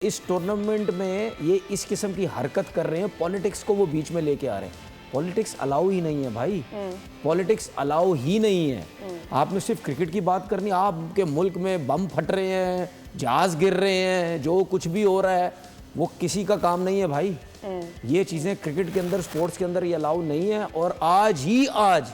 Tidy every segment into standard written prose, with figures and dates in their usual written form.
इस टूर्नामेंट में ये इस किस्म की हरकत कर रहे हैं, पॉलिटिक्स को वो बीच में लेके आ रहे हैं। पॉलिटिक्स अलाउ ही नहीं है भाई, पॉलिटिक्स अलाउ ही नहीं है। आपने सिर्फ क्रिकेट की बात करनी, आपके मुल्क में बम फट रहे हैं, जहाज गिर रहे हैं, जो कुछ भी हो रहा है वो किसी का काम नहीं है भाई। ये चीज़ें क्रिकेट के अंदर, स्पोर्ट्स के अंदर ये अलाउ नहीं है। और आज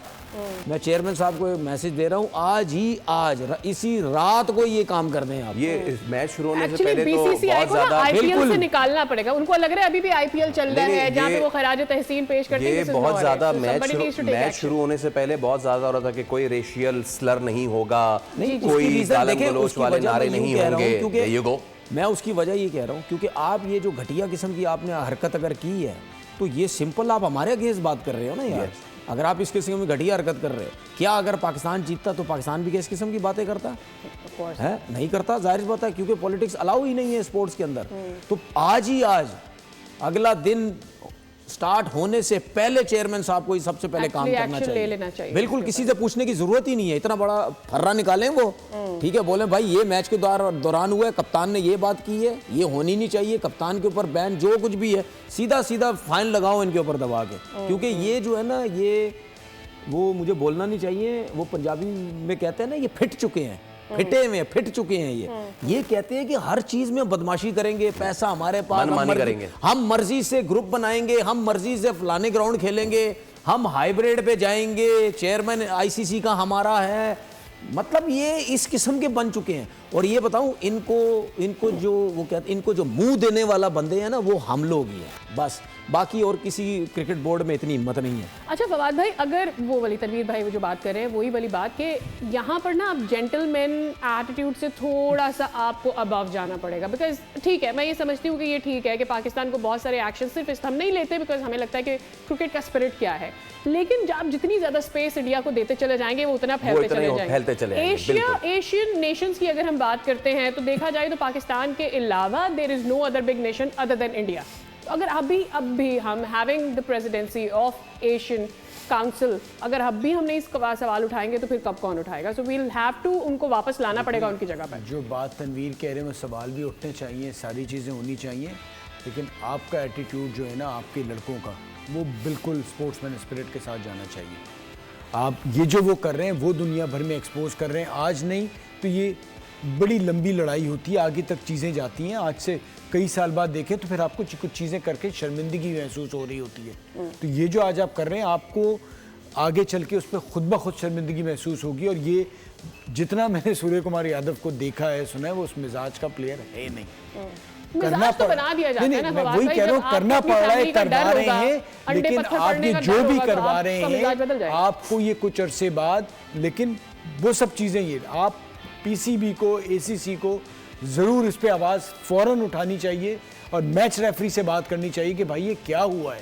मैं चेयरमैन साहब को मैसेज दे रहा हूँ, आज इसी रात को ये काम कर दें आप। ये मैच शुरू होने से पहले तो बहुत ज्यादा बिल्कुल से निकालना पड़ेगा। उनको लग रहा है अभी भी आईपीएल चल रहा है, जहाँ पे वो खराज तहसीन पेश करते हैं। ये बहुत ज्यादा मैच शुरू होने से पहले बहुत ज्यादा हो रहा था कि कोई रेशियल स्लर नहीं होगा, कोई गालिम गलौज वाले नारे नहीं होंगे। मैं उसकी वजह ये कह रहा हूँ क्योंकि आप ये जो घटिया किस्म की आपने हरकत अगर की है तो ये सिंपल आप हमारे अगेंस्ट बात कर रहे हो ना यार। अगर आप इस किस्म की घटिया हरकत कर रहे हो, क्या अगर पाकिस्तान जीतता तो पाकिस्तान भी इस किस्म की बातें करता है? नहीं करता, जाहिर बात है, क्योंकि पॉलिटिक्स अलाउ ही नहीं है स्पोर्ट्स के अंदर। तो आज अगला दिन स्टार्ट होने से पहले चेयरमैन साहब को सबसे पहले काम करना चाहिए। बिल्कुल, किसी से पूछने की जरूरत ही नहीं है। इतना बड़ा फर्रा निकालें वो, ठीक है, बोले भाई ये मैच के दौरान हुआ है, कप्तान ने ये बात की है, ये होनी नहीं चाहिए, कप्तान के ऊपर बैन, जो कुछ भी है सीधा फाइन लगाओ इनके ऊपर दबा के। क्योंकि ये जो है ना, ये वो मुझे बोलना नहीं चाहिए, वो पंजाबी में कहते हैं ना, ये फिट चुके हैं, फिट चुके हैं। ये कहते हैं कि हर चीज में बदमाशी करेंगे, पैसा हमारे पास, हम मर्जी से ग्रुप बनाएंगे, हम मर्जी से फलाने ग्राउंड खेलेंगे, हम हाइब्रिड पे जाएंगे, चेयरमैन आईसीसी का हमारा है। मतलब ये इस किस्म के बन चुके हैं। और ये बताऊं, इनको जो वो कहते, इनको जो मुंह देने वाला बंदे हैं ना, वो हम लोग ही हैं बस। बाकी और किसी क्रिकेट बोर्ड में इतनी हिम्मत नहीं है। अच्छा फवाद भाई, अगर वो वाली तनवीर भाई वो जो बात कर रहे हैं, वही वाली बात कि यहाँ पर ना आप जेंटलमैन एटीट्यूड से थोड़ा सा आपको अबव जाना पड़ेगा। बिकॉज ठीक है, मैं ये समझती हूँ कि ये ठीक है कि पाकिस्तान को बहुत सारे एक्शन सिर्फ हम नहीं लेते बिकॉज हमें लगता है कि क्रिकेट का स्पिरिट क्या है, लेकिन जब जितनी ज्यादा स्पेस इंडिया को देते चले जाएंगे वो उतना फैलते चले जाएंगे। एशियन नेशंस की अगर हम बात करते हैं तो देखा जाए तो पाकिस्तान के अलावा there is no other big nation other than India. अगर अब भी हम having the presidency of Asian council, अगर अब भी हमने इस सवाल उठाएंगे तो फिर कब कौन उठाएगा? So we will have to उनको वापस लाना पड़ेगा उनकी जगह पर। जो बात तनवीर कह रहे हैं, सवाल भी उठने चाहिए, सारी चीज़ें होनी चाहिए, लेकिन आपका एटीट्यूड जो है ना, आपके लड़कों का, वो बिल्कुल स्पोर्ट्समैन स्पिरिट के साथ जाना चाहिए। आप ये जो वो कर रहे हैं वो दुनिया भर में एक्सपोज कर रहे हैं। आज नहीं तो ये बड़ी लंबी लड़ाई होती है, आगे तक चीज़ें जाती हैं। आज से कई साल बाद देखें तो फिर आपको कुछ चीज़ें करके शर्मिंदगी महसूस हो रही होती है। तो ये जो आज आप कर रहे हैं, आपको आगे चल के उस पर खुद ब खुद शर्मिंदगी महसूस होगी। और ये जितना मैंने सूर्य कुमार यादव को देखा है, सुना है, वो उस मिजाज का प्लेयर है नहीं। करना तो बना दिया जाता है ना, मैं वही कह रहा हूँ, करना पड़ रहा है, करवा रहे हैं, लेकिन आप ये जो भी करवा रहे हैं आपको ये कुछ अरसे बाद, लेकिन वो सब चीज़ें, ये आप पीसीबी को, एसीसी को जरूर इस पे आवाज फौरन उठानी चाहिए और मैच रेफरी से बात करनी चाहिए कि भाई ये क्या हुआ है,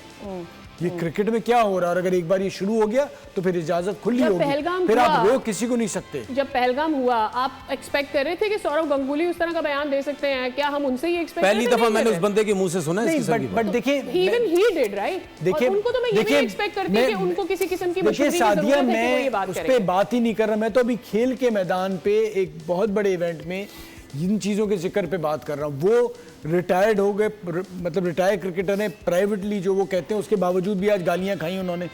ये क्रिकेट में क्या हो रहा है। और अगर एक बार ये शुरू हो गया तो फिर इजाजत खुली होगी, फिर आप रोक किसी को नहीं सकते। जब पहलगाम हुआ, आप एक्सपेक्ट कर रहे थे कि सौरव गंगुली उस तरह का बयान दे सकते हैं? क्या हम उनसे ही एक्सपेक्ट? पहली दफा मैंने उस बंदे के मुंह से सुना है। बट देखिए, इवन ही डिड राइट। देखिए, उनको तो मैं ये भी एक्सपेक्ट करती हूं कि उनको किसी किस्म की मशवरे की जरूरत है कि वो ये बात करें। उस पे बात ही नहीं कर रहा। मैं तो अभी खेल के मैदान पे एक बहुत बड़े इवेंट में जिन चीज़ों के जिक्र पे बात कर रहा हूँ, वो रिटायर्ड हो गए, मतलब रिटायर्ड क्रिकेटर ने प्राइवेटली जो वो कहते हैं, उसके बावजूद भी आज गालियां खाई उन्होंने।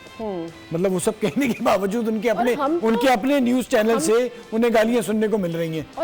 मतलब वो सब कहने के बावजूद उनके अपने न्यूज़ चैनल से उन्हें गालियां सुनने को मिल रही हैं।